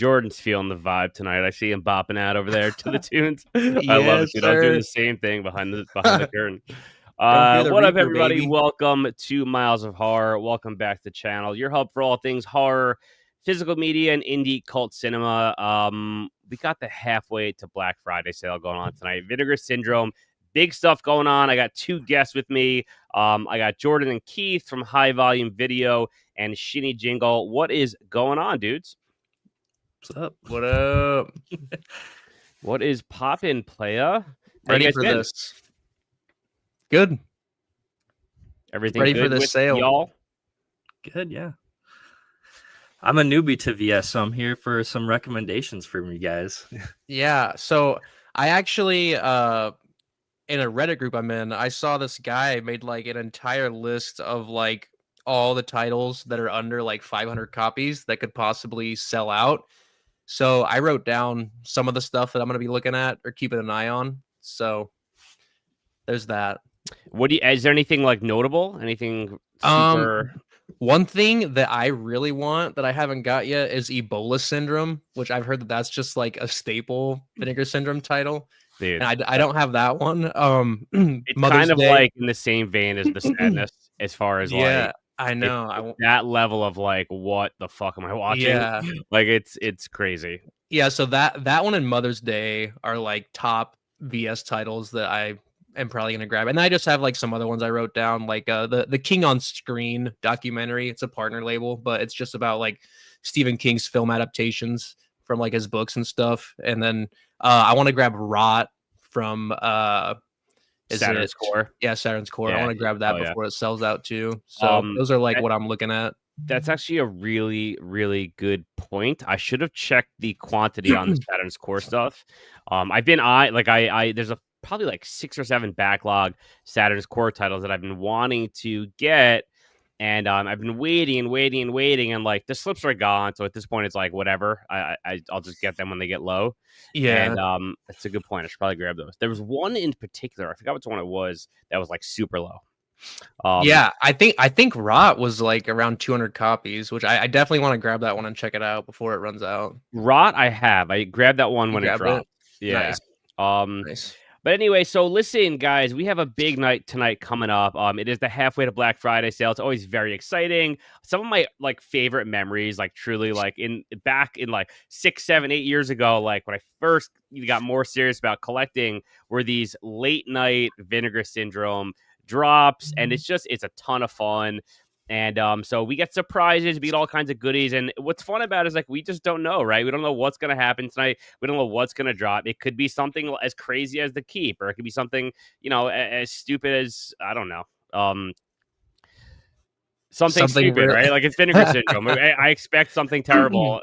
Jordan's feeling the vibe tonight. I see him bopping out over there to the tunes. I love it, Yes, dude. I was doing sir. the same thing behind the curtain. Don't fear the What up, Reaper, everybody? baby. Welcome to Miles of Horror. Welcome back to the channel. Your hub for all things horror, physical media, and indie cult cinema. We got the halfway to Black Friday sale going on tonight. Vinegar Syndrome. Big stuff going on. I got two guests with me. I got Jordon and Keith from High Volume Video and Shinny Jingle. What is going on, dudes? What's up? What up? What is poppin', playa? Ready for this? Good. Everything ready good for this with sale? y'all? Good, yeah. I'm a newbie to VS, so I'm here for some recommendations from you guys. Yeah. So I actually, in a Reddit group I'm in, I saw this guy made like an entire list of like all the titles that are under like 500 copies that could possibly sell out. So I wrote down some of the stuff that I'm going to be looking at or keeping an eye on. So there's that. Is there anything like notable? Anything super? One thing that I really want that I haven't got yet is Ebola Syndrome, which I've heard that that's just like a staple Vinegar Syndrome title. Dude, and I don't have that one. It's Mother's kind of Day. like in the same vein as the sadness, as far as Yeah, like I know. that level of like, what the fuck am I watching? Yeah. Like it's crazy. Yeah, so that one and Mother's Day are like top VS titles that I am probably gonna grab. And I just have like some other ones I wrote down, like the King on Screen documentary. It's a partner label, but it's just about like Stephen King's film adaptations from like his books and stuff. And then I want to grab Rot from Saturn's Core. Yeah, Saturn's Core. Yeah. I want to grab that before it sells out too. So those are like what I'm looking at. That's actually a really, really good point. I should have checked the quantity on the Saturn's Core stuff. There's probably like 6 or 7 backlog Saturn's Core titles that I've been wanting to get, and I've been waiting, and like the slips are gone. So at this point, it's like whatever. I'll just get them when they get low. Yeah, and that's a good point. I should probably grab those. There was one in particular. I forgot which one it was that was like super low. Yeah, I think Rot was like around 200 copies, which I definitely want to grab that one and check it out before it runs out. Rot, I grabbed that one when it dropped. Yeah. Nice. Nice. But anyway, so listen, guys, we have a big night tonight coming up. It is the halfway to Black Friday sale. It's always very exciting. Some of my like favorite memories, like truly, like back in like 6, 7, 8 years ago, like when I first got more serious about collecting, were these late night Vinegar Syndrome drops, and it's a ton of fun. And so we get surprises, we get all kinds of goodies, and what's fun about it is like we just don't know, right? We don't know what's gonna happen tonight. We don't know what's gonna drop. It could be something as crazy as the Keep, or it could be something, as stupid as I don't know, something stupid, right? Like it's Vinegar Syndrome. I expect something terrible.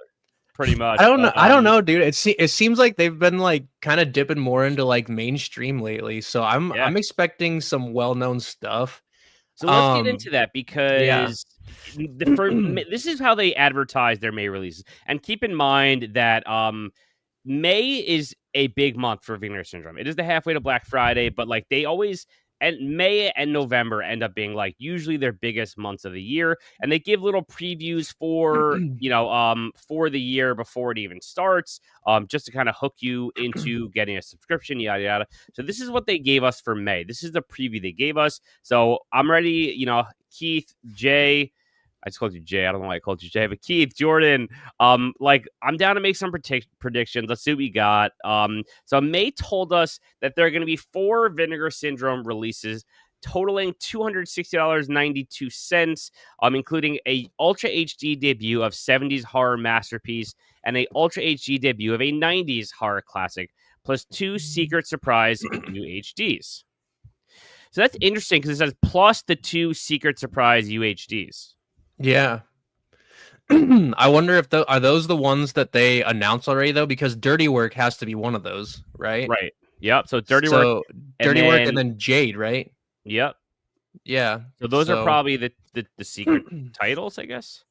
Pretty much. I don't know, dude. It seems like they've been like kind of dipping more into like mainstream lately. So I'm expecting some well-known stuff. So let's get into that because this is how they advertise their May releases. And keep in mind that May is a big month for Vinegar Syndrome. It is the halfway to Black Friday, but like they always, and May and November end up being like usually their biggest months of the year, and they give little previews for for the year before it even starts, just to kind of hook you into getting a subscription, yada yada. So this is what they gave us for May. This is the preview they gave us. So I'm ready. Keith, Jay. I just called you Jay. I don't know why I called you Jay, but Keith, Jordan, like I'm down to make some predictions. Let's see what we got. So May told us that there are going to be 4 Vinegar Syndrome releases, totaling $260.92, including a Ultra HD debut of 70s horror masterpiece and a Ultra HD debut of a 90s horror classic, plus 2 secret surprise UHDs. So that's interesting because it says plus the 2 secret surprise UHDs. Yeah. I wonder if are those the ones that they announced already though, because Dirty Work has to be one of those, right? Right. Yep. So Dirty Work and then Jade, right? Yep. Yeah. So those are probably the secret titles, I guess.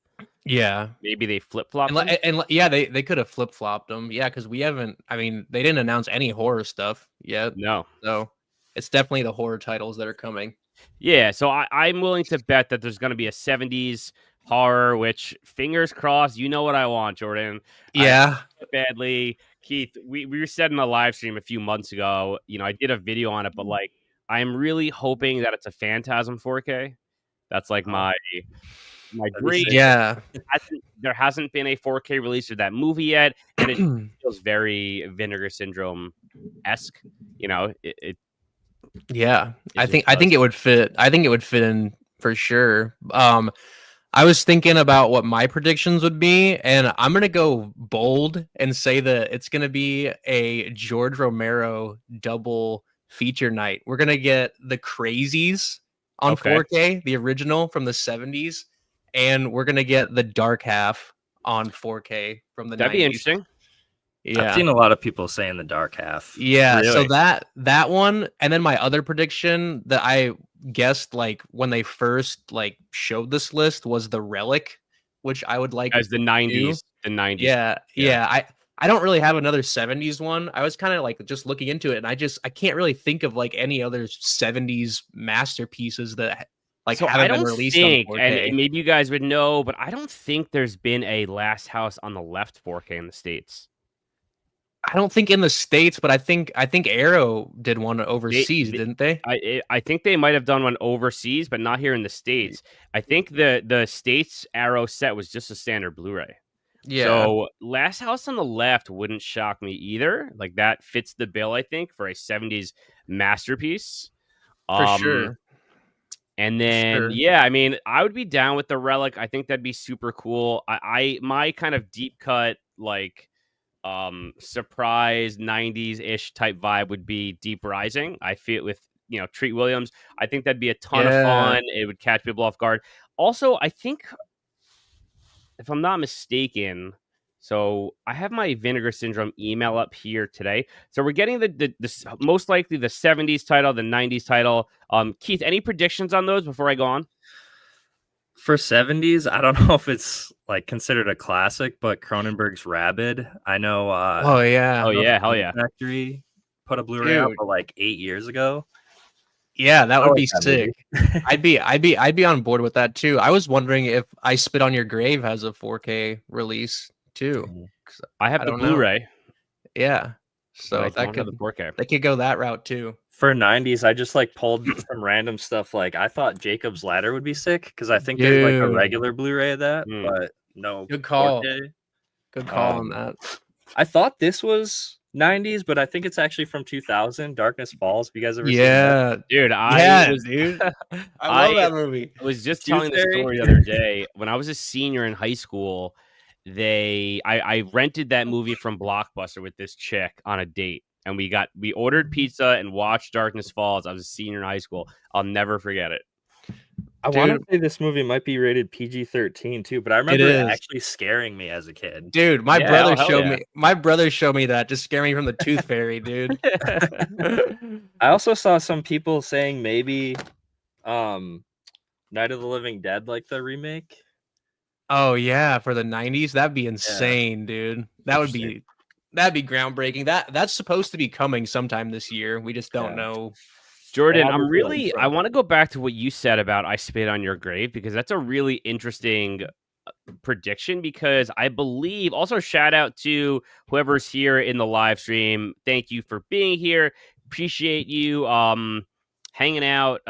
Yeah. Maybe they flip-flopped them. And yeah, they could have flip-flopped them. Yeah, because we haven't, they didn't announce any horror stuff yet. No. So it's definitely the horror titles that are coming. Yeah, so I'm willing to bet that there's going to be a 70s horror, which fingers crossed, you know what I want, Jordan. Yeah. Badly. Keith, we were said in a live stream a few months ago, I did a video on it, but like I'm really hoping that it's a Phantasm 4K. That's like my dream. Yeah. There hasn't been a 4K release of that movie yet, and it feels very Vinegar Syndrome-esque. Yeah. I think it would fit. I think it would fit in for sure. I was thinking about what my predictions would be, and I'm gonna go bold and say that it's gonna be a George Romero double feature night. We're gonna get The Crazies on 4K, the original from the 70s, and we're gonna get The Dark Half on 4K from the 90s. That'd be interesting. Yeah. I've seen a lot of people saying The Dark Half. Yeah, Really? so that one, and then my other prediction that I guessed like when they first like showed this list was The Relic, which I would like as the 90s. The 90s. Yeah. I don't really have another 70s one. I was kind of like just looking into it, and I can't really think of like any other 70s masterpieces that like haven't been released on 4K. And maybe you guys would know, but I don't think there's been a Last House on the Left 4K in the States. I don't think in the States, but I think Arrow did one overseas, didn't they? I think they might have done one overseas, but not here in the States. I think the States Arrow set was just a standard Blu-ray. Yeah. So Last House on the Left wouldn't shock me either. Like that fits the bill, I think, for a 70s masterpiece. For sure. And then, yeah, I mean, I would be down with The Relic. I think that'd be super cool. My kind of deep cut, like, surprise 90s-ish type vibe would be Deep Rising. I feel with Treat Williams, I think that'd be a ton of fun. It would catch people off guard. Also, I think if I'm not mistaken, so I have my Vinegar Syndrome email up here today. So we're getting the most likely the 70s title, the 90s title. Keith, any predictions on those before I go on? For 70s, I don't know if it's like considered a classic, but Cronenberg's Rabid. I know. Oh yeah, hell yeah! Factory put a Blu-ray out for like 8 years ago. Yeah, that would be sick. I'd be on board with that too. I was wondering if I Spit on Your Grave has a 4K release too. I have the Blu-ray. Yeah, so that could the 4K. They could go that route too. For 90s, I just like pulled some random stuff. Like I thought Jacob's Ladder would be sick because I think there's like a regular Blu-ray of that, but no. Good call. 4K. Good call on that. I thought this was 90s, but I think it's actually from 2000. Darkness Falls. Have you guys ever seen that? Dude, dude. I love that movie. I was just telling the story the other day. When I was a senior in high school, I rented that movie from Blockbuster with this chick on a date. And we ordered pizza and watched Darkness Falls. I was a senior in high school. I'll never forget it. I want to say this movie might be rated PG-13 too, but I remember it actually scaring me as a kid. Dude, my brother showed me that, just scaring me from the Tooth Fairy, dude. I also saw some people saying maybe Night of the Living Dead, like the remake. Oh yeah, for the 90s, that'd be insane, dude. That'd be groundbreaking. That's supposed to be coming sometime this year. We just don't know. Jordan, I want to go back to what you said about I Spit on Your Grave, because that's a really interesting prediction, because I believe, also shout out to whoever's here in the live stream. Thank you for being here. Appreciate you hanging out.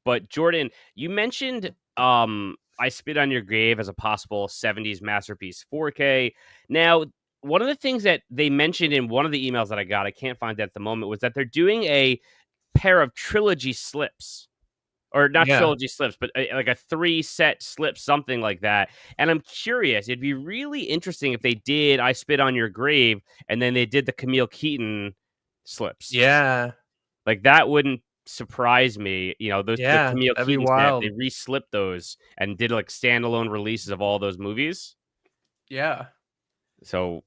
But Jordan, you mentioned I Spit on Your Grave as a possible 70s masterpiece 4K. Now, one of the things that they mentioned in one of the emails that I got, I can't find that at the moment, was that they're doing a pair of trilogy slips, or not trilogy slips, but like a 3-set slip, something like that. And I'm curious, it'd be really interesting if they did I Spit on Your Grave and then they did the Camille Keaton slips. Yeah, like that wouldn't surprise me. Those the Camille Keaton slips, they re-slipped those and did like standalone releases of all those movies. Yeah. So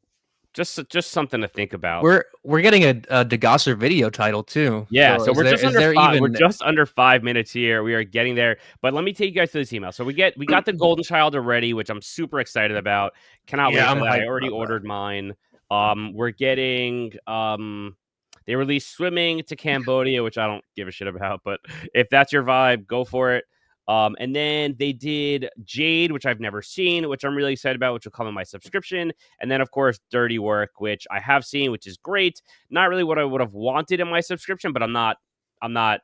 just something to think about. We're getting a Degausser video title too. Yeah, so we're just under 5 minutes here. We are getting there. But let me take you guys to this email. So we got the Golden Child already, which I'm super excited about. Cannot wait for that. I already ordered mine. We're getting they released Swimming to Cambodia, which I don't give a shit about, but if that's your vibe, go for it. And then they did Jade, which I've never seen, which I'm really excited about, which will come in my subscription. And then, of course, Dirty Work, which I have seen, which is great. Not really what I would have wanted in my subscription, but I'm not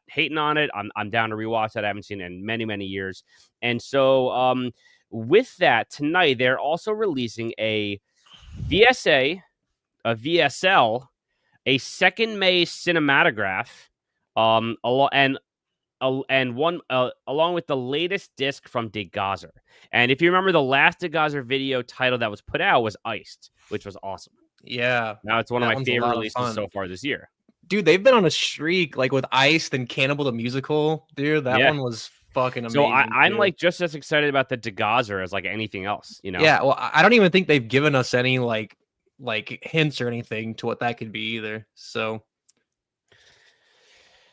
hating on it. I'm down to rewatch that. I haven't seen it in many, many years. And so with that, tonight, they're also releasing a VSA, a VSL, a 2nd May Cinematographe, and one along with the latest disc from Degausser. And if you remember, the last Degausser video title that was put out was Iced, which was awesome. Yeah. Now it's one of my favorite releases so far this year. Dude, they've been on a streak, like with Iced and Cannibal the Musical. Dude, that one was fucking amazing. So I'm like just as excited about the Degausser as like anything else, you know? Yeah, well, I don't even think they've given us any like hints or anything to what that could be either. So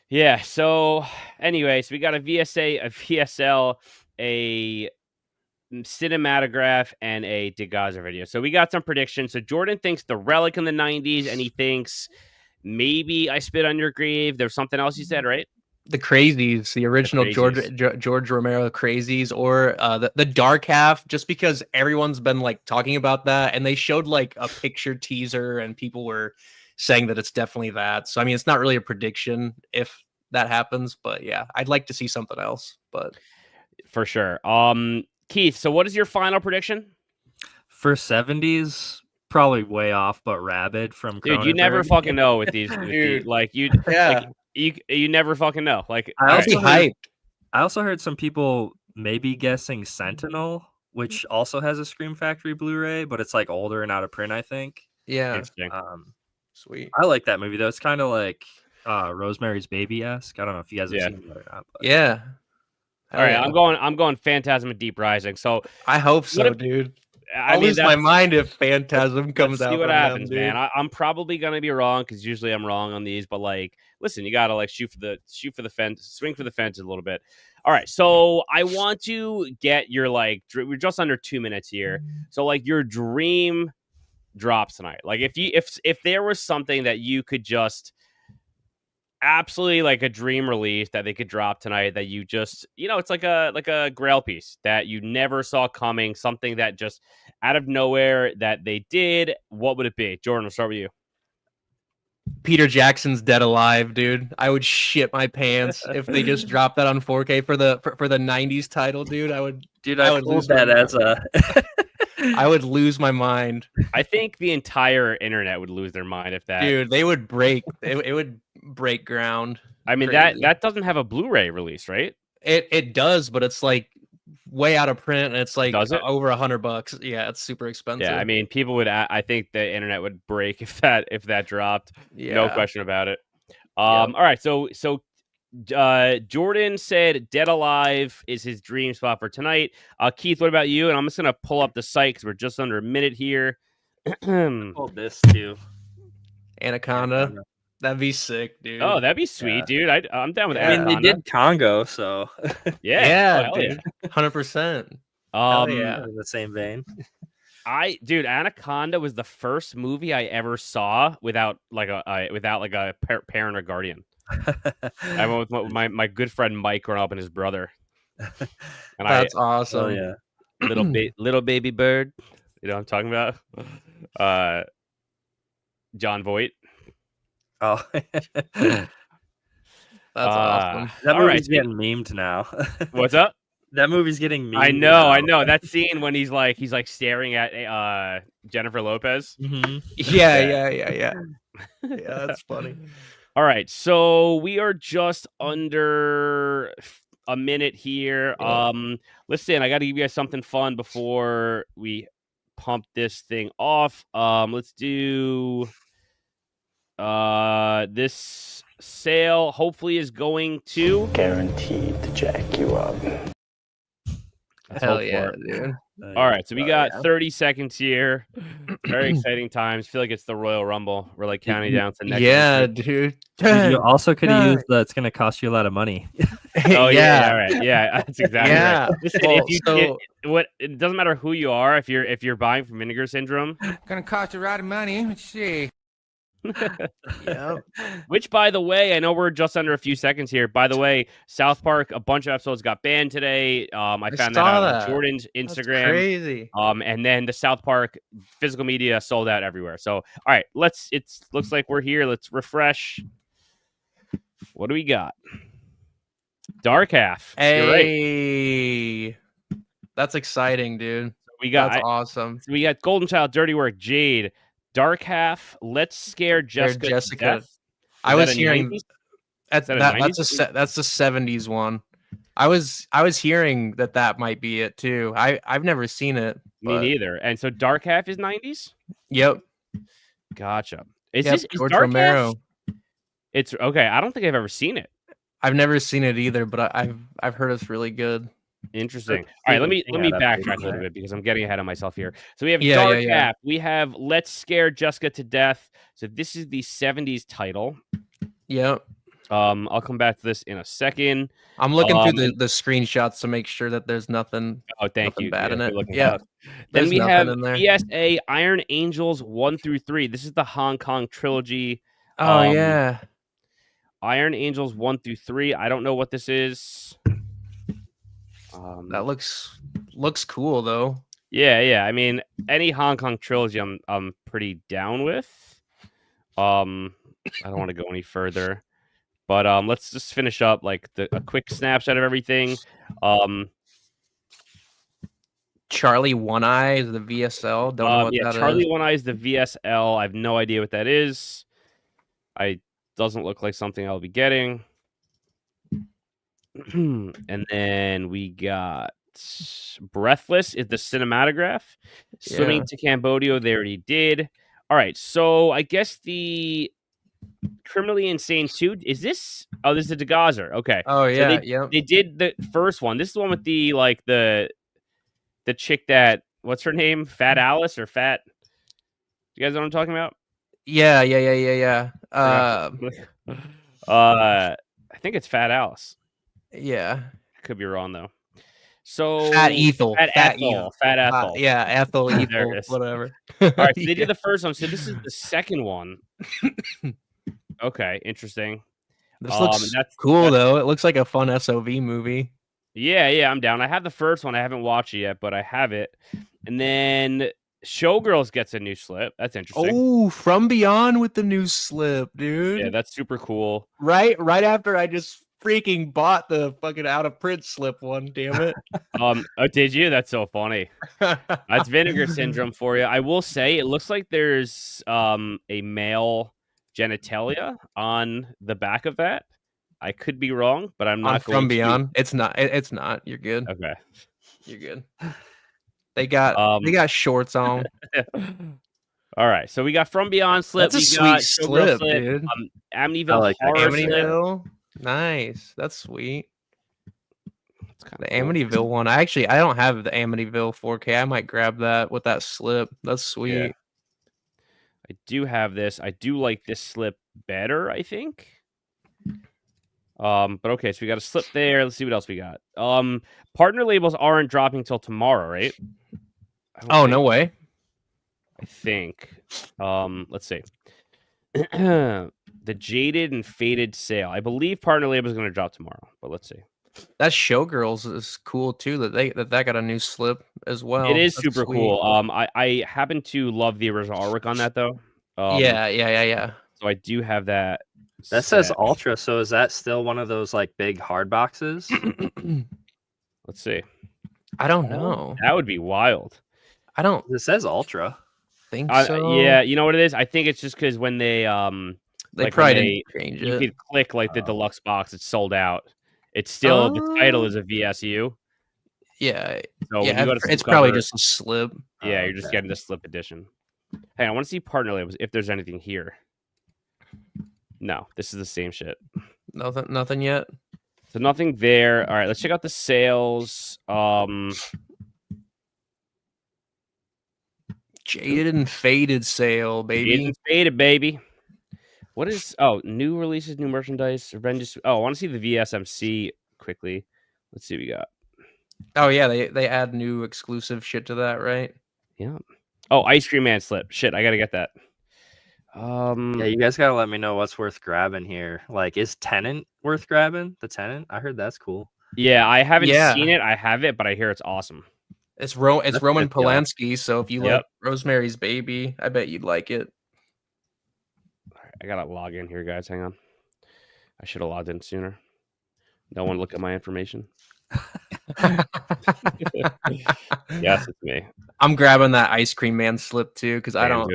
yeah, so anyways, we got a VSA, a VSL, a Cinematograph, and a Degausser video. So we got some predictions. So Jordan thinks The Relic in the 90s, and he thinks maybe I Spit on Your Grave. There's something else you said, right? The Crazies, the original George Romero Crazies, or the Dark Half, just because everyone's been like talking about that, and they showed like a picture teaser, and people were saying that it's definitely that. So I mean, it's not really a prediction if that happens, but yeah, I'd like to see something else. But for sure. Keith, so what is your final prediction? For 70s, probably way off, but Rabid from Dude, you never fucking know with these. Like you, like, you never fucking know. Like I also heard some people maybe guessing Sentinel, which also has a Scream Factory Blu-ray, but it's like older and out of print, I think. Yeah. Interesting. Sweet. I like that movie though. It's kind of like Rosemary's Baby-esque. I don't know if you guys have seen it or not. But... Yeah. All right, I'm going Phantasm and Deep Rising. So I hope so, dude. I'll lose my mind if Phantasm comes out. See what happens, man. I'm probably gonna be wrong because usually I'm wrong on these, but like, listen, you gotta like shoot for the fence, swing for the fence a little bit. All right, so I want to get your like, we're just under 2 minutes here, so like your dream drops tonight. Like if there was something that you could just absolutely like a dream release that they could drop tonight that you just, you know, it's like a grail piece that you never saw coming, something that just out of nowhere that they did, what would it be? Jordan, we'll start with you. Peter Jackson's Dead Alive, dude. I would shit my pants if they just dropped that on 4K for the 90s title, dude. I would lose that as a I would lose my mind. I think the entire internet would lose their mind if that. Dude, they would break. It would break ground. I mean, that doesn't have a Blu-ray release, right? It does, but it's like way out of print, and it's like over $100. Yeah, it's super expensive. Yeah, I mean, people would. I think the internet would break if that dropped. Yeah. No question about it. All right, so Jordan said Dead Alive is his dream spot for tonight. Keith, what about you? And I'm just gonna pull up the site because we're just under a minute here. Hold this too. Anaconda. That'd be sick, dude. Oh, that'd be sweet, dude. I'm down with Anaconda. I mean, they did Congo, so yeah, dude. 100%. Yeah, in the same vein. Anaconda was the first movie I ever saw without a parent or guardian. I went with my good friend Mike growing up and his brother. And that's awesome. Oh, yeah. Little baby bird. You know what I'm talking about? John Voight. Oh. That's awesome. That movie's getting memed now. What's up? That movie's getting memed. I know. That scene when he's like staring at Jennifer Lopez. Mm-hmm. Yeah. Yeah, that's funny. All right, so we are just under a minute here. Listen, I got to give you guys something fun before we pump this thing off. Let's do this sale. Hopefully, is going to guaranteed to jack you up. Hell yeah, dude. All right, so we got 30 seconds here. Very exciting times. Feel like it's the Royal Rumble. We're like counting down to next. Yeah, dude. You also could have used the. It's going to cost you a lot of money. Oh yeah, all right. Yeah, that's exactly right. Listen, it doesn't matter who you are. If you're buying from Vinegar Syndrome, gonna cost you a lot of money. Let's see. Yep. Which, by the way, I know we're just under a few seconds here. By the way, South Park, a bunch of episodes got banned today. I found that out on Jordan's Instagram. That's crazy. And then the South Park physical media sold out everywhere. So, all right, it looks like we're here. Let's refresh. What do we got? Dark Half. Hey, You're right. That's exciting, dude. That's awesome. We got Golden Child, Dirty Work, Jade, Dark Half, Let's Scare Jessica. To Death. I was hearing that's the 70s one. I was hearing that might be it too. I've never seen it. Me neither. And so Dark Half is 90s? Yep. Gotcha. Is George Dark Romero. Half? It's okay. I don't think I've ever seen it. I've never seen it either, but I've heard it's really good. Interesting. All right, let me backtrack a little bit because I'm getting ahead of myself here. So we have Dark Half. We have Let's Scare Jessica to Death. So this is the 70s title. Yep. I'll come back to this in a second. I'm looking through the screenshots to make sure that there's nothing. Oh, thank you. Bad in it. Yeah. Then we have PSA Iron Angels 1 through 3. This is the Hong Kong trilogy. Oh yeah. Iron Angels 1 through 3. I don't know what this is. That looks cool though. Yeah. I mean, any Hong Kong trilogy, I'm pretty down with. I don't want to go any further, but let's just finish up like a quick snapshot of everything. Charlie One Eye is the VSL. Don't know what that Charlie is. One Eye is the VSL. I have no idea what that is. Doesn't look like something I'll be getting. And then we got Breathless is the Cinematographe. Swimming to Cambodia, they already did. All right, so I guess the Criminally Insane 2 is this? Oh, this is the Degausser. Okay. Oh yeah, so they did the first one. This is the one with the the chick that what's her name? Fat Alice or Fat? You guys know what I'm talking about? Yeah. I think it's Fat Alice. Yeah. Could be wrong though. So Fat Ethel. Fat Ethel. Yeah, Ethel, Ethel, whatever. All right, so they did the first one. So this is the second one. Okay, interesting. This looks cool though. It looks like a fun SOV movie. Yeah, I'm down. I have the first one. I haven't watched it yet, but I have it. And then Showgirls gets a new slip. That's interesting. Oh, From Beyond with the new slip, dude. Yeah, that's super cool. Right after I just freaking bought the fucking out of print slip one, damn it. Oh, did you? That's so funny. That's Vinegar Syndrome for you. I will say it looks like there's a male genitalia on the back of that. I could be wrong, but I'm not going From Beyond. It's not. It's not. You're good. Okay. You're good. They got shorts on. All right, so we got From Beyond slip. That's a sweet slip, dude. Amityville horror Amityville. Slip. Nice. That's sweet. The Amityville one. I don't have the Amityville 4K. I might grab that with that slip. That's sweet. Yeah. I do have this. I do like this slip better, I think. But okay, so we got a slip there. Let's see what else we got. Partner labels aren't dropping till tomorrow, right? Oh, no way. I think. Let's see. The Jaded and Faded sale. I believe partner label is going to drop tomorrow, but let's see. That Showgirls is cool too. That got a new slip as well. It is super cool. I happen to love the original artwork on that though. Yeah. So I do have that. That says Ultra. So is that still one of those like big hard boxes? Let's see. I don't know. That would be wild. It says Ultra. Think so. Yeah, you know what it is? I think it's just because when they probably didn't change it. You could click like the deluxe box. It's sold out. It's still the title is a VSU. Yeah. So it's probably just a slip. Yeah, you're just getting the slip edition. Hey, I want to see partner labels if there's anything here. No, this is the same shit. Nothing yet. So nothing there. All right, let's check out the sales. Jaded and Faded sale, baby. Jaded and Faded, baby. What is new releases, new merchandise, Revenge? I want to see the VSMC quickly. Let's see what we got. Oh yeah, they add new exclusive shit to that, right? Yeah. Oh, Ice Cream Man slip. Shit, I gotta get that. Yeah, you guys gotta let me know what's worth grabbing here. Like, is Tenant worth grabbing? The Tenant? I heard that's cool. Yeah, I haven't seen it. I have it, but I hear it's awesome. It's Roman good deal. Polanski, so if you like Rosemary's Baby, I bet you'd like it. I gotta log in here, guys. Hang on. I should have logged in sooner. No one look at my information. Yes, it's me. I'm grabbing that Ice Cream Man slip too because I don't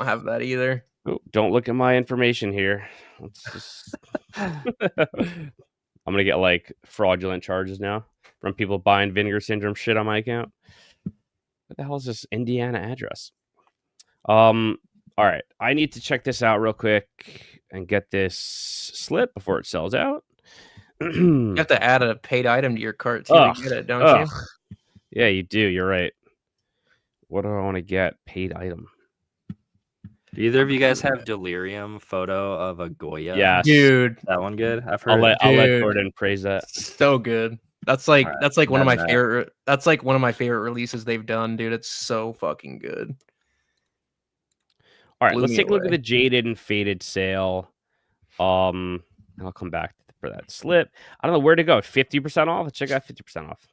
have that either. Oh, don't look at my information here. Let's just... I'm gonna get like fraudulent charges now from people buying Vinegar Syndrome shit on my account. What the hell is this Indiana address? All right, I need to check this out real quick and get this slip before it sells out. You have to add a paid item to your cart too to get it, don't you? Yeah, you do. You're right. What do I want to get? Paid item. Do either of you guys have Delirium photo of a Goya? Yes, dude. That one good? I've heard. I'll let Jordon praise that. So good. That's like one of my favorite. That's like one of my favorite releases they've done, dude. It's so fucking good. All right, let's take a look at the Jaded and Faded sale. And I'll come back for that slip. I don't know where to go. 50% off. Let's check out 50% off.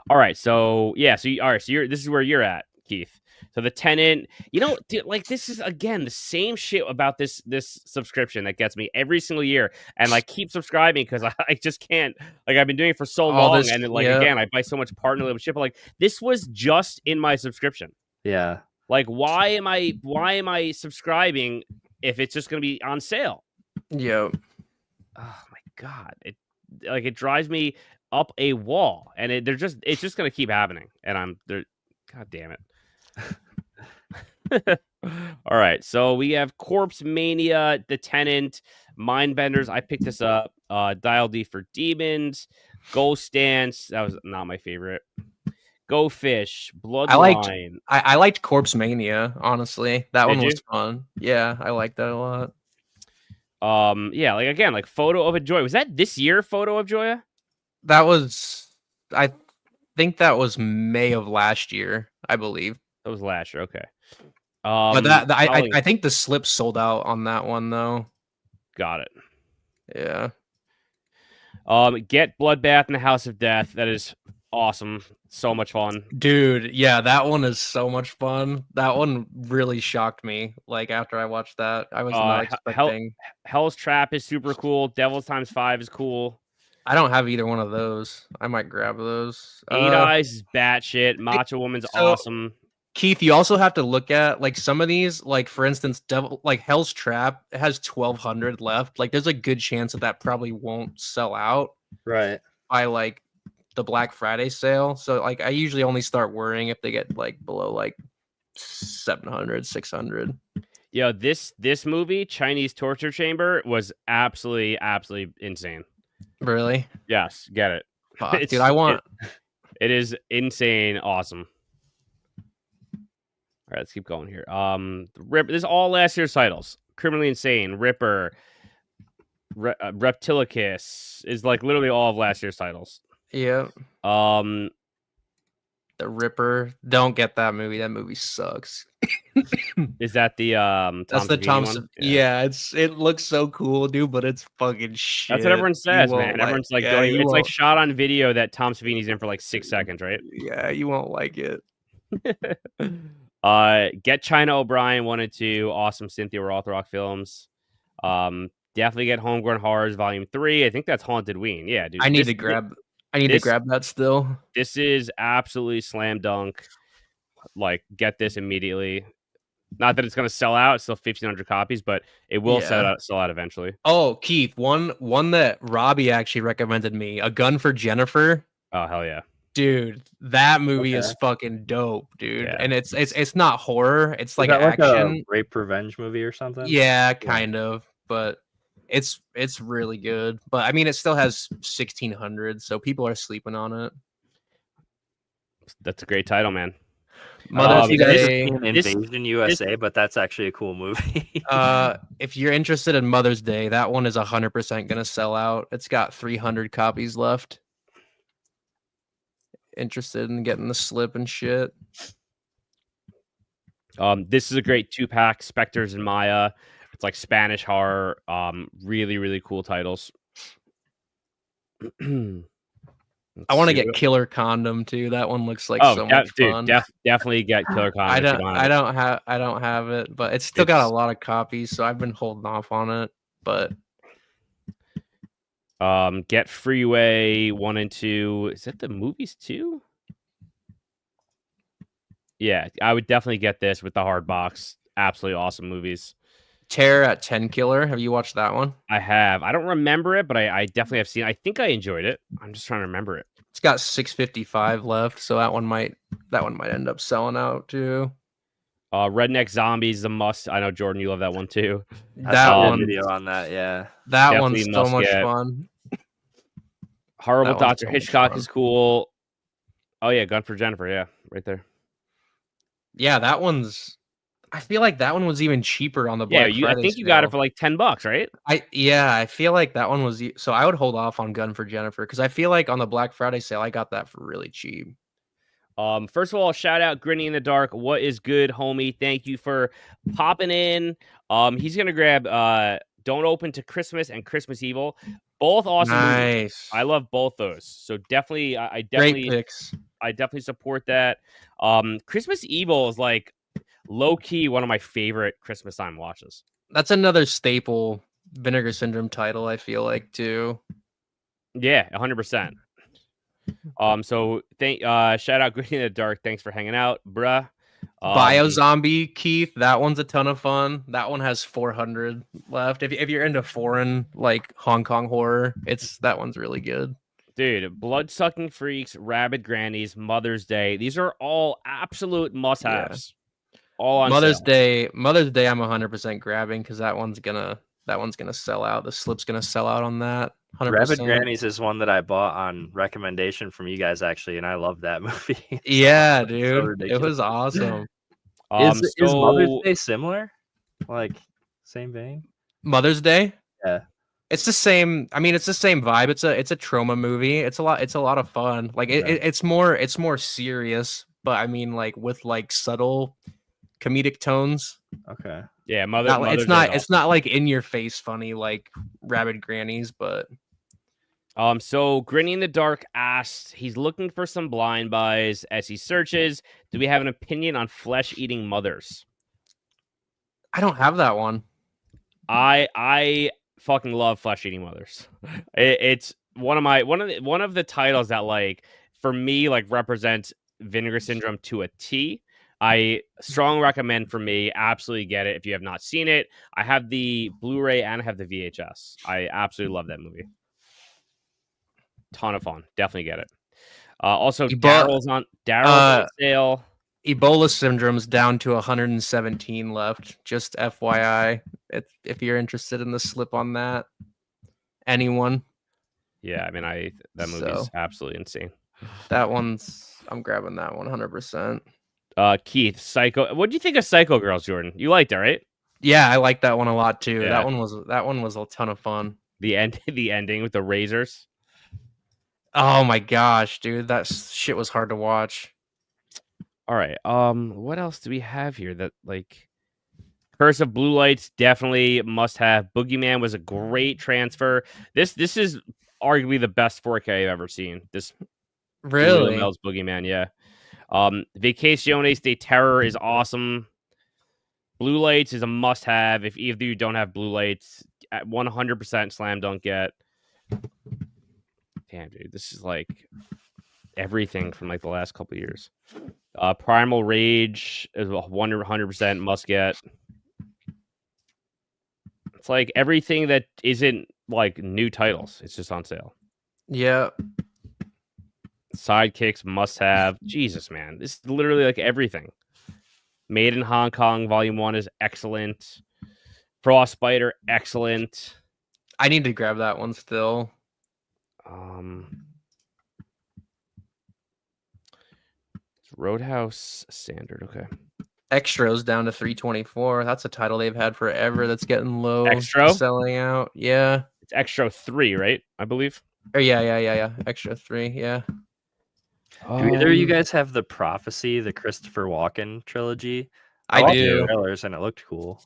All right, so yeah, so this is where you're at, Keith. So the Tenant, dude, like this is again the same shit about this subscription that gets me every single year, and like keep subscribing because I just can't. Like I've been doing it for so long, and then, again, I buy so much partner shit. But like this was just in my subscription. Yeah. Like why am I subscribing if it's just gonna be on sale? Yep. Oh my god, it drives me up a wall, and it's just gonna keep happening, and I'm there. God damn it. All right, so we have Corpse Mania, The Tenant, Mindbenders. I picked this up. Dial D for Demons, Ghost Dance. That was not my favorite. Go Fish, Bloodline. I liked Corpse Mania. Honestly, that one was fun. Yeah, I liked that a lot. Yeah, like again, like Photo of a Joy. Was that this year? Photo of Joya? That was, I think that was May of last year, I believe. That was last year. Okay. But I think the slip sold out on that one though. Got it. Yeah. Get Bloodbath in the House of Death. That is awesome. So much fun. Dude, yeah, that one is so much fun. That one really shocked me. Like after I watched that, I was not expecting. Hell's Trap is super cool. Devil's Times 5 is cool. I don't have either one of those. I might grab those. Eight Eyes is batshit. Macho Woman's awesome. Keith, you also have to look at like some of these, like for instance, Hell's Trap, it has 1,200 left. Like there's a good chance that probably won't sell out. Right. By like the Black Friday sale. So like I usually only start worrying if they get like below like 700, 600. Yo, this movie, Chinese Torture Chamber, was absolutely insane. Really? Yes, get it. Fuck, dude, I want it is insane, awesome. All right, let's keep going here. This is all last year's titles. Criminally Insane, Ripper, Reptilicus is like literally all of last year's titles. Yeah. The Ripper. Don't get that movie. That movie sucks. Is that the That's the Tom one? Yeah, it looks so cool, dude, but it's fucking shit. That's what everyone says, man. Everyone's like, it's like shot on video that Tom Savini's in for like 6 seconds, right? Yeah, you won't like it. Get China O'Brien 1 and 2, awesome Cynthia Rothrock films. Definitely get Homegrown Horrors Volume 3. I think that's Haunted Ween. Yeah, dude. I need to grab that still. This is absolutely slam dunk. Like, get this immediately. Not that it's going to sell out. It's still 1,500 copies, but it will sell out eventually. Oh, Keith, one that Robbie actually recommended me, A Gun for Jennifer. Oh, hell yeah. Dude, that movie is fucking dope, dude. Yeah. And it's not horror. It's like action. Like a rape revenge movie or something? Yeah, kind of. But it's really good. But I mean, it still has 1,600, so people are sleeping on it. That's a great title, man. Mother's Day, Invasion USA, but that's actually a cool movie. If you're interested in Mother's Day, that one is 100% gonna sell out. It's got 300 copies left. Interested in getting the slip and shit? This is a great 2-pack, Spectres and Maya. It's like Spanish horror. Really, really cool titles. I want to get Killer Condom too. That one looks like so much fun. Definitely get Killer Condom. I don't have it, but it's still got a lot of copies, so I've been holding off on it. But get Freeway 1 and 2. Is that the movies too? Yeah, I would definitely get this with the hard box. Absolutely awesome movies. Terror at 10 Killer. Have you watched that one? I have. I don't remember it, but I definitely have seen it. I think I enjoyed it. I'm just trying to remember it. It's got 655 left, so that one might end up selling out too. Redneck Zombies is a must. I know Jordan, you love that one too. That one video on that, yeah. That definitely one's so much fun. Horrible Dr. Hitchcock is cool. Oh yeah, Gun for Jennifer, yeah, right there. Yeah, that one's. I feel like that one was even cheaper on the Black Friday. I think you got it for like $10, right? I feel like that one was. So I would hold off on Gun for Jennifer because I feel like on the Black Friday sale I got that for really cheap. First of all, shout out Grinny in the Dark. What is good, homie? Thank you for popping in. He's gonna grab Don't Open to Christmas and Christmas Evil. Both awesome movies. I love both those. So definitely, I definitely great picks. I definitely support that. Christmas Evil is like low key one of my favorite Christmas time watches. That's another staple Vinegar Syndrome title, I feel like too. Yeah, 100%. So shout out Gritty in the Dark. Thanks for hanging out, bruh. Bio Zombie Keith, that one's a ton of fun. That one has 400 left. If you're into foreign like Hong Kong horror, that one's really good. Dude, Blood-Sucking Freaks, Rabid Grannies, Mother's Day. These are all absolute must-haves. Yeah. All on Mother's sale. Day, I'm 100% grabbing because that one's gonna sell out. The slip's gonna sell out on that. 100%. Rabid Grannies is one that I bought on recommendation from you guys actually, and I love that movie. Yeah, dude, it was awesome. Is Mother's Day similar? Like same vein? Mother's Day? Yeah. It's the same. I mean, it's the same vibe. It's a trauma movie. It's a lot of fun. Like it's more serious, but I mean, like with like subtle comedic tones. Okay. Yeah, it's not like in your face funny like Rabid Grannies, but so Grinny in the Dark asks, he's looking for some blind buys as he searches. Do we have an opinion on flesh-eating mothers? I don't have that one. I fucking love Flesh-Eating Mothers. It's one of the titles that like for me like represents Vinegar Syndrome to a T. I strong recommend for me. Absolutely get it if you have not seen it. I have the Blu-ray and I have the VHS. I absolutely love that movie. Ton of fun. Definitely get it. Also, Daryl's on sale. Ebola Syndrome's down to 117 left. Just FYI, if you're interested in the slip on that, anyone. Yeah, I mean, that movie is absolutely insane. I'm grabbing that 100%. Keith, Psycho. What do you think of Psycho Girls, Jordan? You liked it, right? Yeah, I like that one a lot too. Yeah. That one was a ton of fun. The ending with the razors. Oh my gosh, dude, that shit was hard to watch. All right. What else do we have here that like Curse of Blue Lights definitely must have. Boogeyman was a great transfer. This is arguably the best 4K I've ever seen. This really Mel's Boogeyman, yeah. Vacaciones de Terror is awesome. Blue Lights is a must have. If either you don't have Blue Lights, at 100% slam dunk get. Damn, dude, this is like everything from like the last couple of years. Primal Rage is 100% must get. It's like everything that isn't like new titles. It's just on sale. Yeah. Sidekicks must have. Jesus, man, this is literally like everything. Made in Hong Kong Volume 1 is excellent. Frostbiter, excellent. I need to grab that one still. Roadhouse Standard, okay. Extra's down to 324. That's a title they've had forever. That's getting low. Extra selling out. Yeah, it's Extra 3, right? I believe. Oh yeah. Extra 3. Yeah. Do either of you guys have the Prophecy, the Christopher Walken trilogy? I do. Trailers and it looked cool.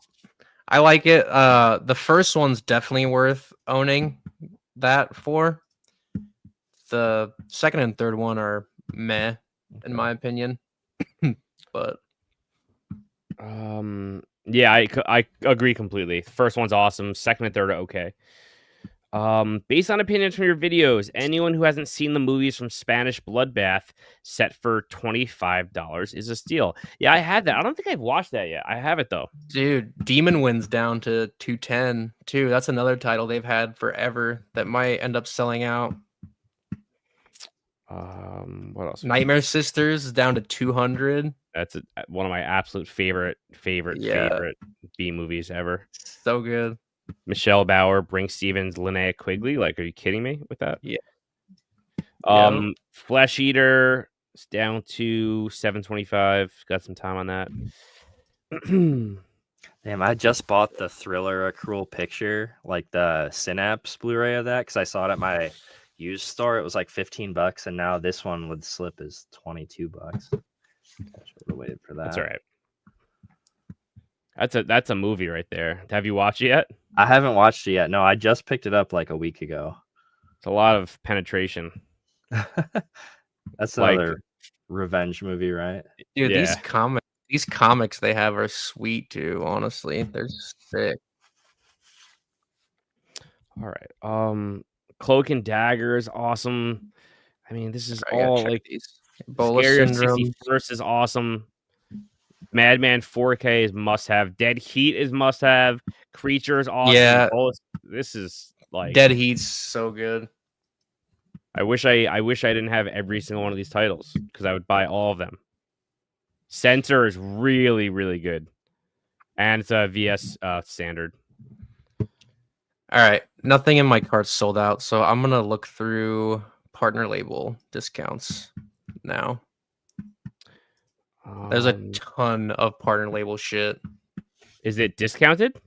I like it. The first one's definitely worth owning that for. The second and third one are meh, in my opinion. But yeah, I agree completely. The first one's awesome. Second and third are okay. Based on opinions from your videos, anyone who hasn't seen the movies from Spanish Bloodbath set for $25 is a steal. Yeah, I had that. I don't think I've watched that yet. I have it though. dude, Demon Wind's down to 210 too. That's another title they've had forever that might end up selling out. What else? Nightmare Sisters is down to 200. That's one of my absolute favorite B movies ever. So good. Michelle Bauer, Brink Stevens, Linnea Quigley. Like, are you kidding me with that? Yeah. Flesh Eater is down to $7.25. Got some time on that. Damn, I just bought the Thriller: A Cruel Picture, like the Synapse Blu-ray of that, because I saw it at my used store. It was like $15, and now this one with slip is $22. I should have waited for that. That's all right. That's a movie right there. Have you watched it yet? I haven't watched it yet. No, I just picked it up like a week ago. It's a lot of penetration. That's another revenge movie, right? Dude, these comics they have are sweet too, honestly. They're sick. All right. Cloak and Dagger is awesome. I mean, this is all like Scary Syndrome. First is awesome. Madman 4K is must have. Dead Heat is must have. Creature is awesome. Yeah. This is like Dead Heat's so good. I wish I didn't have every single one of these titles because I would buy all of them. Censor is really, really good. And it's a VS standard. All right. Nothing in my cart's sold out, so I'm gonna look through partner label discounts now. There's a ton of partner label shit. Is it discounted?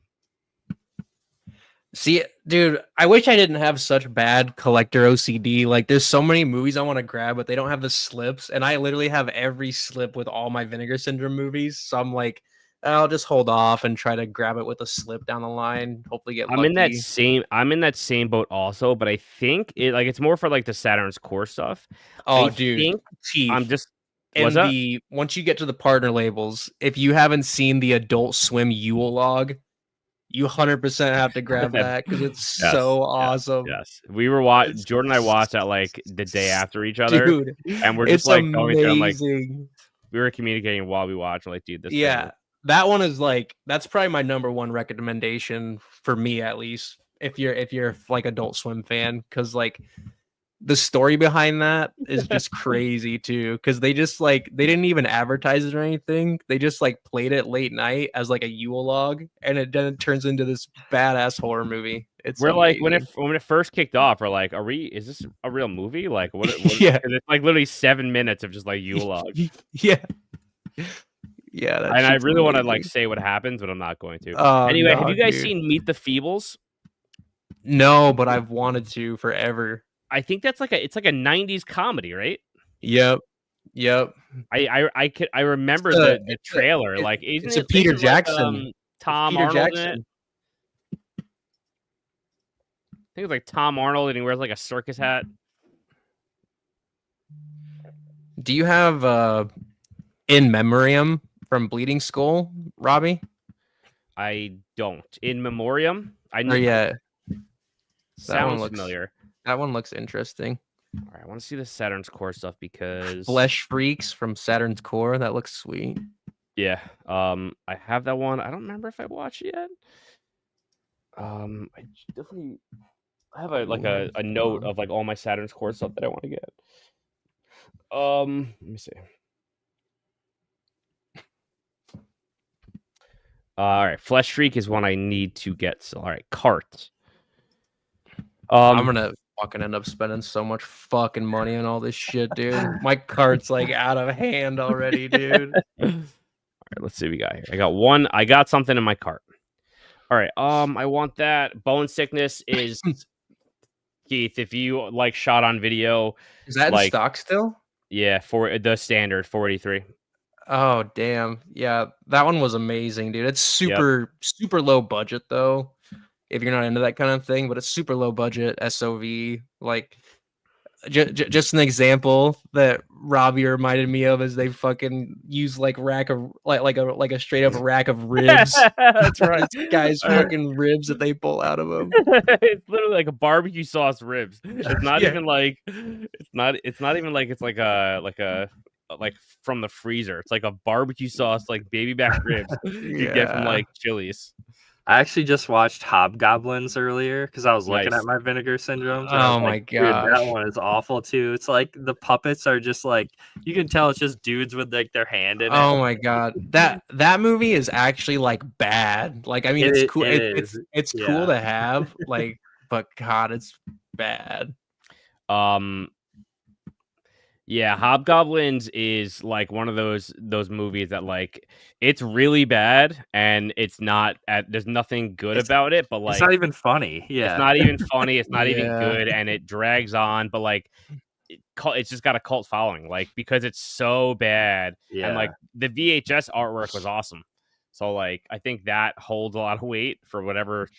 See, dude, I wish I didn't have such bad collector OCD. Like, there's so many movies I want to grab, but they don't have the slips. And I literally have every slip with all my Vinegar Syndrome movies. So I'm like, I'll just hold off and try to grab it with a slip down the line. Hopefully get lucky. I'm in that same boat also, but I think it's more for like the Saturn's core stuff. Oh, dude. I'm just once you get to the partner labels, if you haven't seen the Adult Swim Yule log, you 100% have to grab that because it's so awesome. Yes. We were Jordan and I watched that like the day after each other. Dude, and we're just like going through, like amazing. We were communicating while we watched. We're like, dude, this that one is like that's probably my number one recommendation for me, at least if you're like Adult Swim fan, because like the story behind that is just crazy too, because they just like they didn't even advertise it or anything. They just like played it late night as like a Yule log, and it then turns into this badass horror movie. We're amazing. Like when it first kicked off, we're like, is this a real movie? Like what yeah, it's like literally 7 minutes of just like Yule log. yeah. And I really want to like say what happens, but I'm not going to. Anyway, have you guys seen Meet the Feebles? No, but I've wanted to forever. I think that's it's like a 90s comedy, right? Yep. I remember the trailer. Like, it's a Peter Jackson. Like, Tom Arnold Jackson. In it. I think it's like Tom Arnold, and he wears like a circus hat. Do you have In Memoriam from Bleeding Skull, Robbie? I don't. In Memoriam? That sounds familiar. That one looks interesting. All right, I want to see the Saturn's Core stuff because Flesh Freaks from Saturn's Core. That looks sweet. Yeah. I have that one. I don't remember if I watched it yet. I definitely have a note of like all my Saturn's Core stuff that I want to get. Let me see. All right, Flesh Freak is one I need to get. So, all right, Cart. I'm gonna fucking end up spending so much fucking money on all this shit, dude. My cart's like out of hand already, dude. All right, let's see what we got here. I got something in my cart. All right, I want that. Bone Sickness is Keith. If you like shot on video, is that in stock still? Yeah, for the standard 483. Oh damn. Yeah, that one was amazing, dude. It's super low budget though. If you're not into that kind of thing, but it's super low budget SOV. Like just an example that Robbie reminded me of is they fucking use like rack of like a straight up rack of ribs. That's right. This guy's fucking ribs that they pull out of him. It's literally like a barbecue sauce ribs. It's not even like it's not even like it's like from the freezer. It's like a barbecue sauce like baby back ribs you get from like Chili's. I actually just watched Hobgoblins earlier because I was looking at my Vinegar Syndromes. And I was Oh my like, dude, that gosh. one is awful too. It's like the puppets are just like you can tell it's just dudes with like their hand in it. Oh my god, that movie is actually like bad. Like I mean, it's cool. It's cool to have like, but God, it's bad. Yeah, Hobgoblins is like one of those movies that like it's really bad and it's not there's nothing good about it, but like it's not even funny. Yeah, it's not even funny. It's not even good, and it drags on. But like it's just got a cult following, like because it's so bad. Yeah, and like the VHS artwork was awesome. So like I think that holds a lot of weight for whatever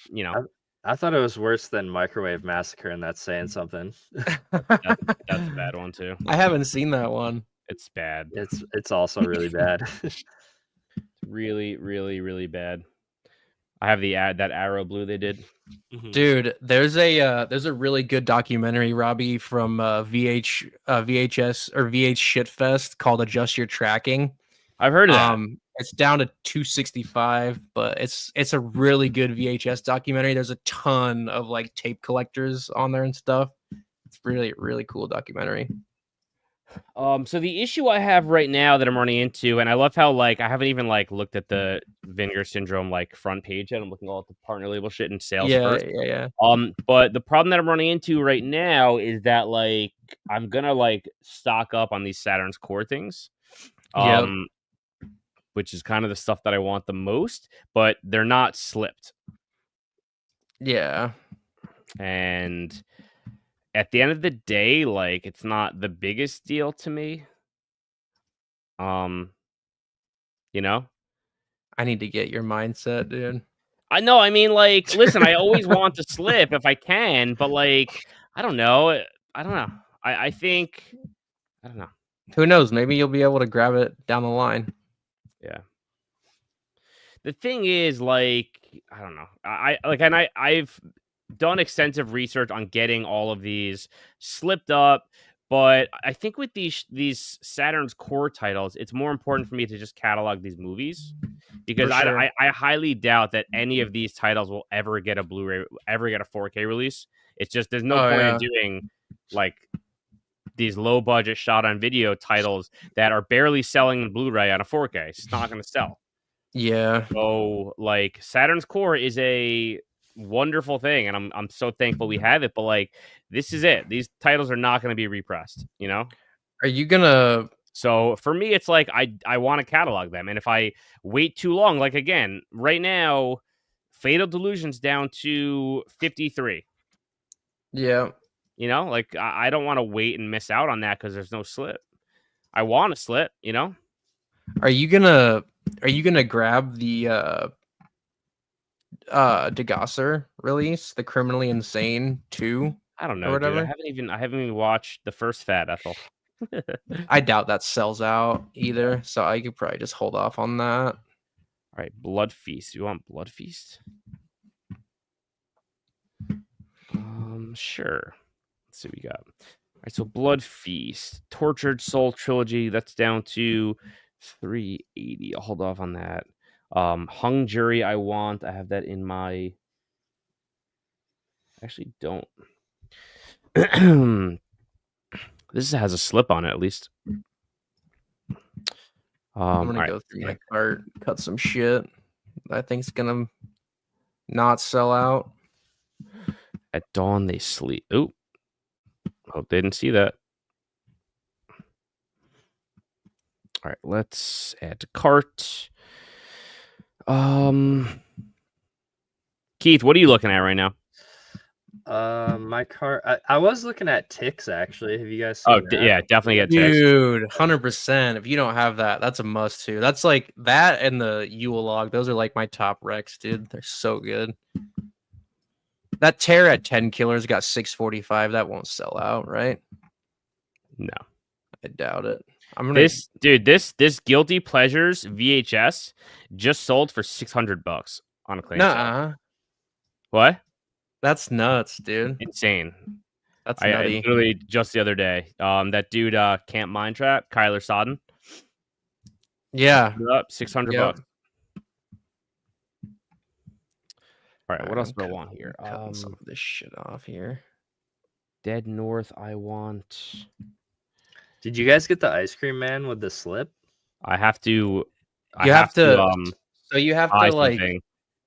I thought it was worse than Microwave Massacre, and that's saying something. That's a bad one too. I haven't seen that one. It's bad. It's also really bad. Really, really, really bad. I have that Arrow Blue they did. Dude, there's a really good documentary, Robbie, from VHS or VH Shitfest called Adjust Your Tracking. I've heard of that. It's down to $265, but it's a really good VHS documentary. There's a ton of like tape collectors on there and stuff. It's really, really cool documentary. So the issue I have right now that I'm running into, and I love how like I haven't even like looked at the Vinegar Syndrome like front page yet. I'm looking all at the partner label shit and sales first. Yeah. But the problem that I'm running into right now is that like I'm gonna like stock up on these Saturn's core things. Which is kind of the stuff that I want the most, but they're not slipped. Yeah. And at the end of the day, like it's not the biggest deal to me. You know? I need to get your mindset, dude. I know, I mean, like, listen, I always want to slip if I can, but like, I don't know. I think I don't know. Who knows? Maybe you'll be able to grab it down the line. Yeah. The thing is, like, I don't know. I've done extensive research on getting all of these slipped up, but I think with these Saturn's core titles, it's more important for me to just catalog these movies because I highly doubt that any of these titles will ever get a Blu-ray, ever get a 4K release. It's just there's no point in doing like these low budget shot on video titles that are barely selling in Blu-ray on a 4K. It's not going to sell. Yeah. So like Saturn's core is a wonderful thing, and I'm so thankful we have it. But like this is it. These titles are not going to be repressed. You know? Are you gonna? So for me, it's like I want to catalog them, and if I wait too long, like again, right now, Fatal Delusion's down to 53. Yeah. You know, like I don't want to wait and miss out on that because there's no slip. I want a slip. You know? Are you gonna grab the Degausser release, the Criminally Insane 2? I don't know, dude. I haven't even watched the first Fat Ethel. I doubt that sells out either, so I could probably just hold off on that. All right, Blood Feast. You want Blood Feast? Sure. Let's see what we got. All right, so Blood Feast, Tortured Soul Trilogy. That's down to 380. I'll hold off on that. Hung Jury. I have that in my. Actually, don't. This has a slip on it at least. I'm gonna go through my cart, cut some shit I think's gonna not sell out. At dawn they sleep. Oh, hope they didn't see that. All right, let's add to cart. Keith, what are you looking at right now? My car. I was looking at Ticks actually. Have you guys seen that? Yeah, definitely get Ticks. Dude, 100%. If you don't have that, that's a must too. That's like that and the Yule log. Those are like my top recs, dude. They're so good. That tear at 10 killers got 645. That won't sell out, right? No, I doubt it. I'm gonna this Guilty Pleasures VHS just sold for $600 on a clearance sale. What? That's nuts, dude. Insane. That's I nutty. literally just the other day. That dude, Camp Mine Trap, Kyler Sodden. Yeah. Up $600. Yep. All right, what else do I want here? Cutting some of this shit off here. Dead North, I want. Did you guys get the ice cream man with the slip? I have to. So you have to like. Something.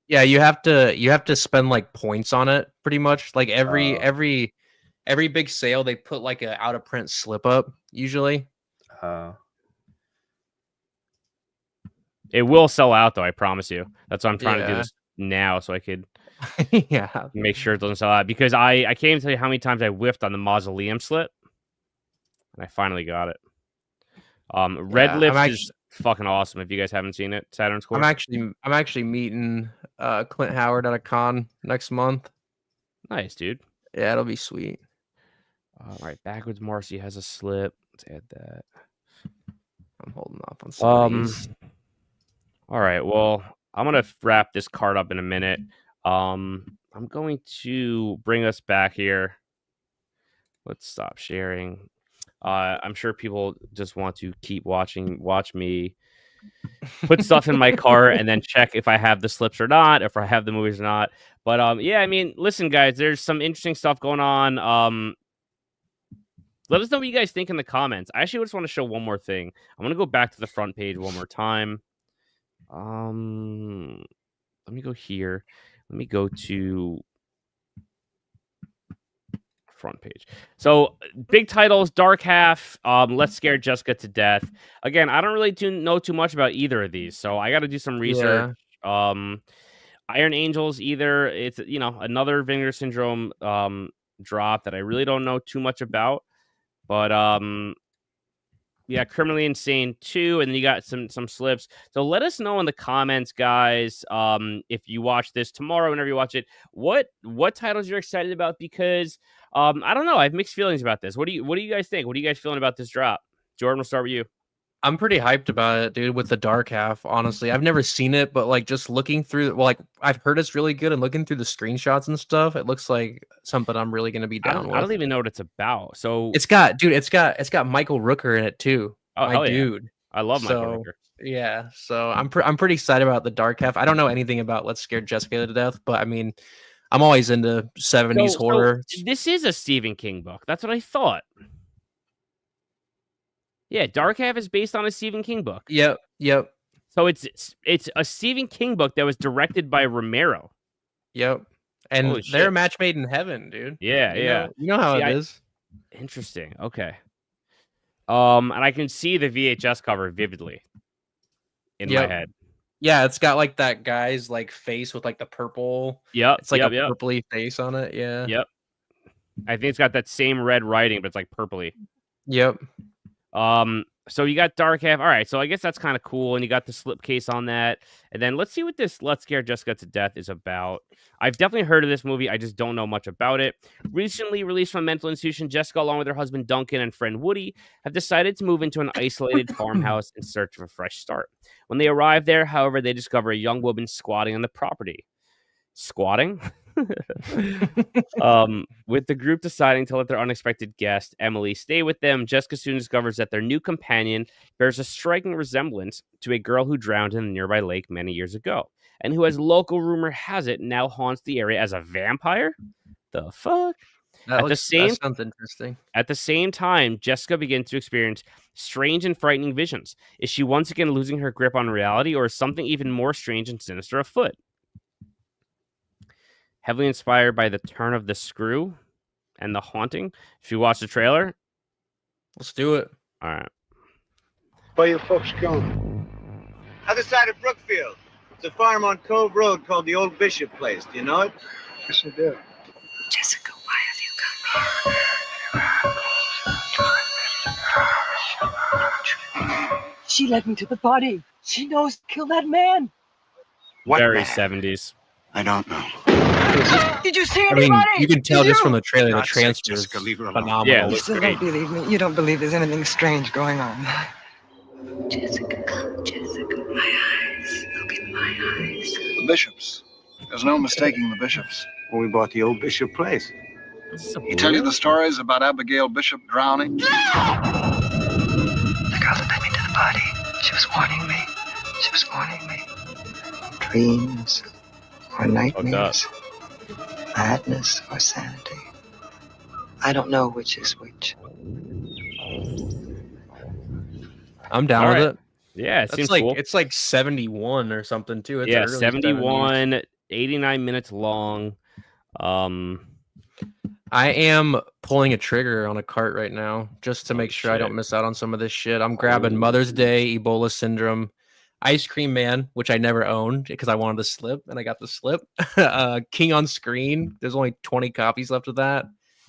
Yeah, you have to spend like points on it, pretty much. Like every big sale, they put like a out of print slip up usually. It will sell out though, I promise you. That's why I'm trying to do this now, so I could make sure it doesn't sell out. Because I can't even tell you how many times I whiffed on the Mausoleum slip, and I finally got it. Red Lips is fucking awesome. If you guys haven't seen it, Saturn's Core. I'm actually meeting Clint Howard at a con next month. Nice, dude. Yeah, it'll be sweet. All right, Backwards Marcy has a slip. Let's add that. I'm holding off on some of these. All right, well, I'm gonna wrap this card up in a minute. I'm going to bring us back here. Let's stop sharing. I'm sure people just want to keep watch me put stuff in my cart and then check if I have the slips or not, if I have the movies or not. But yeah, I mean, listen, guys, there's some interesting stuff going on. Let us know what you guys think in the comments. I actually just want to show one more thing. I'm gonna go back to the front page one more time. Let me go here. Let me go to front page. So big titles, Dark Half, Let's Scare Jessica to Death. Again, I don't really know too much about either of these, so I got to do some research. Iron Angels, either it's another Vinegar Syndrome drop that I really don't know too much about, but yeah, Criminally Insane 2, and then you got some slips. So let us know in the comments, guys, if you watch this tomorrow, whenever you watch it, what titles you're excited about, because I don't know, I have mixed feelings about this. What do you guys think? What are you guys feeling about this drop? Jordan, we'll start with you. I'm pretty hyped about it, dude, with the Dark Half, honestly. I've never seen it, but like just looking through, well, like I've heard it's really good, and looking through the screenshots and stuff, it looks like something I'm really gonna be down with. I don't even know what it's about. So it's got Michael Rooker in it too. Oh, my dude. Yeah. I love Michael Rooker. Yeah, so I'm pretty excited about the Dark Half. I don't know anything about Let's Scare Jessica to Death, but I mean, I'm always into 70s horror. So this is a Stephen King book. That's what I thought. Yeah, Dark Half is based on a Stephen King book. Yep. So it's a Stephen King book that was directed by Romero. Yep. And they're a match made in heaven, dude. Yeah, you know how it is. Interesting. Okay. And I can see the VHS cover vividly in my head. Yeah, it's got like that guy's like face with like the purple. Yep. It's like a purpley face on it. Yeah. Yep. I think it's got that same red writing, but it's like purpley. Yep. So you got Dark Half. All right, so I guess that's kind of cool, and you got the slipcase on that. And then let's see what this Let's Scare Jessica to Death is about. I've definitely heard of this movie. I just don't know much about it. Recently released from a mental institution, Jessica, along with her husband Duncan and friend Woody, have decided to move into an isolated farmhouse in search of a fresh start. When they arrive there, however, they discover a young woman squatting on the property. Squatting? With the group deciding to let their unexpected guest, Emily, stay with them, Jessica soon discovers that their new companion bears a striking resemblance to a girl who drowned in a nearby lake many years ago, and who, as local rumor has it, now haunts the area as a vampire? The fuck? That sounds interesting. At the same time, Jessica begins to experience strange and frightening visions. Is she once again losing her grip on reality, or is something even more strange and sinister afoot? Heavily inspired by The Turn of the Screw and The Haunting. Should we watch the trailer? Let's do it. All right. Where you folks going? Other side of Brookfield. It's a farm on Cove Road called the Old Bishop Place. Do you know it? Yes, I do. Jessica, why have you come? She led me to the body. She knows to kill that man. What Very man? 70s. I don't know. Did you see I anybody? mean, you can tell Did just you? from the trailer, the God's sake, transfer is Jessica, leave her alone. phenomenal. Yeah, it You looks still great. don't believe me. You don't believe there's anything strange going on. Jessica, Jessica, my eyes. Look at my eyes. The bishops. There's no mistaking the bishops. When we bought the old Bishop place. He tell you the stories about Abigail Bishop drowning? The girl that led me to the body. She was warning me. She was warning me. Dreams or nightmares. Madness or sanity. I don't know which is which. I'm down All with right. it. Yeah, it That's seems like cool. it's like 71 or something too. It's Yeah, early 71, 89 minutes long. I am pulling a trigger on a cart right now just to make sure I don't miss out on some of this shit. I'm grabbing Mother's Day, Ebola Syndrome, Ice Cream Man, which I never owned because I wanted the slip and I got the slip. King on Screen. There's only 20 copies left of that.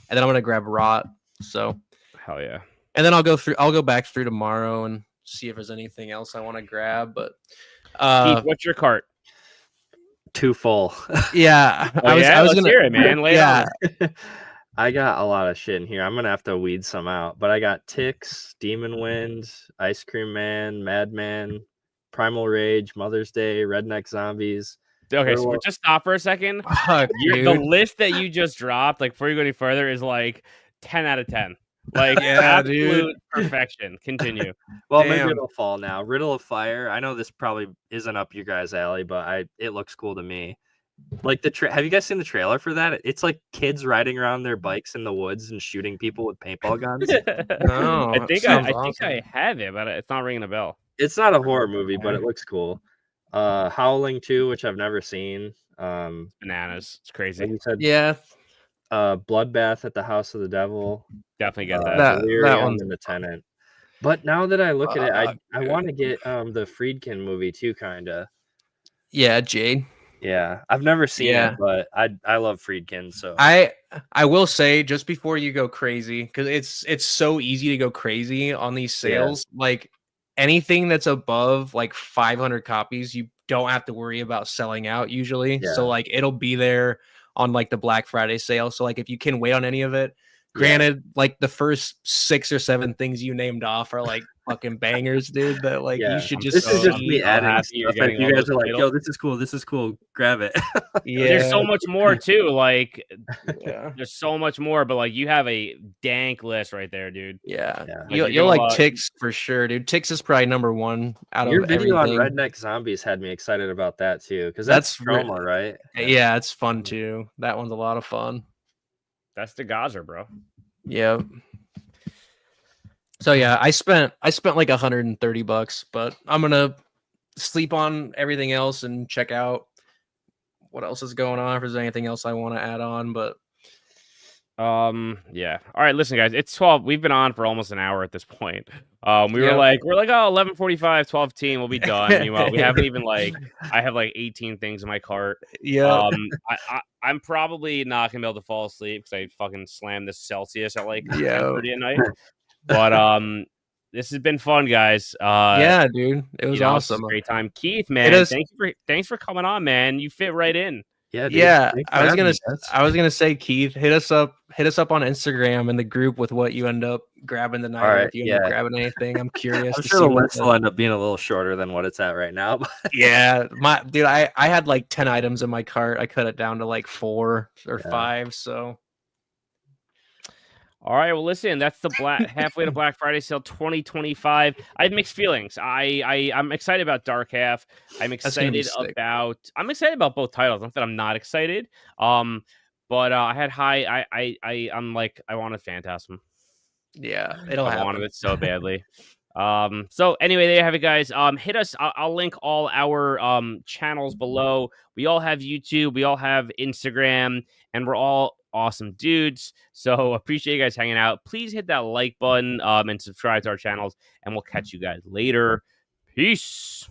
And then I'm gonna grab Rot. So Hell yeah. and then I'll go back through tomorrow and see if there's anything else I want to grab. But Keith, what's your cart? Too full. yeah, I was gonna hear it, man. Lay it yeah. on. I got a lot of shit in here. I'm gonna have to weed some out. But I got Ticks, Demon Wind, Ice Cream Man, Madman, Primal Rage, Mother's Day, Redneck Zombies. Okay, so just stop for a second. Fuck, The list that you just dropped, like before you go any further, is like 10 out of 10. Like Yeah, absolute dude. perfection. Continue. Well, Damn. maybe it'll fall now. Riddle of Fire. I know this probably isn't up your guys' alley, but it looks cool to me. Like have you guys seen the trailer for that? It's like kids riding around their bikes in the woods and shooting people with paintball guns. No, I think awesome. I have it, but it's not ringing a bell. It's not a horror movie, but it looks cool. Howling 2, which I've never seen. Bananas. It's crazy. Like you said, Yeah, Bloodbath at the House of the Devil. Definitely get that. that Delirium one's and The Tenant. But now that I look at it, I want to get the Friedkin movie too, kinda. yeah, Jade. Yeah, I've never seen it, but I love Friedkin. So I will say just before you go crazy, because it's so easy to go crazy on these sales. Like anything that's above like 500 copies, you don't have to worry about selling out usually. So like it'll be there on like the Black Friday sale. So like if you can wait on any of it, granted, like the first 6 or 7 things you named off are like fucking bangers, dude. That like you should just. This is just me adding happy stuff. you're And getting you all guys those are like, titles. "Yo, this is cool. Grab it." Yeah, There's so much more too. Like, yeah. there's so much more. But like, you have a dank list right there, dude. Yeah, Like, you'll like Ticks for sure, dude. Ticks is probably number 1 out Your of video everything. on Redneck Zombies had me excited about that too, because that's Trauma, right? Yeah, it's fun too. That one's a lot of fun. That's Degausser, bro. Yeah. So yeah, I spent like $130, but I'm gonna sleep on everything else and check out what else is going on. If there's anything else I want to add on, but yeah. All right, listen, guys, it's 12. We've been on for almost an hour at this point. We're like, oh, 11:45, 12:15, we'll be done. Meanwhile, we haven't even I have like 18 things in my cart. Yeah. I'm probably not gonna be able to fall asleep because I fucking slammed this Celsius at like 10:30 at night. But this has been fun, guys. Yeah, dude, it was awesome. It was a great time. Keith, man, thanks for coming on, man. You fit right in. Yeah, dude. Yeah. I was gonna say, Keith, hit us up on Instagram in the group with what you end up grabbing tonight. All right, if you end up grabbing anything, I'm curious. I'm to sure see the list will end up being a little shorter than what it's at right now. Yeah, I had like 10 items in my cart. I cut it down to like 4 or 5. So. All right, well, listen, that's the halfway to Black Friday sale 2025. I have mixed feelings. I'm excited about Dark Half. I'm excited about both titles. Not that I'm not excited. But I had high. I'm like, I wanted Phantasm. Yeah, it'll happen. I wanted it so badly. So anyway, there you have it, guys. Hit us. I'll link all our channels below. We all have YouTube. We all have Instagram, and we're all awesome dudes. So appreciate you guys hanging out. Please hit that like button and subscribe to our channels, and we'll catch you guys later. Peace.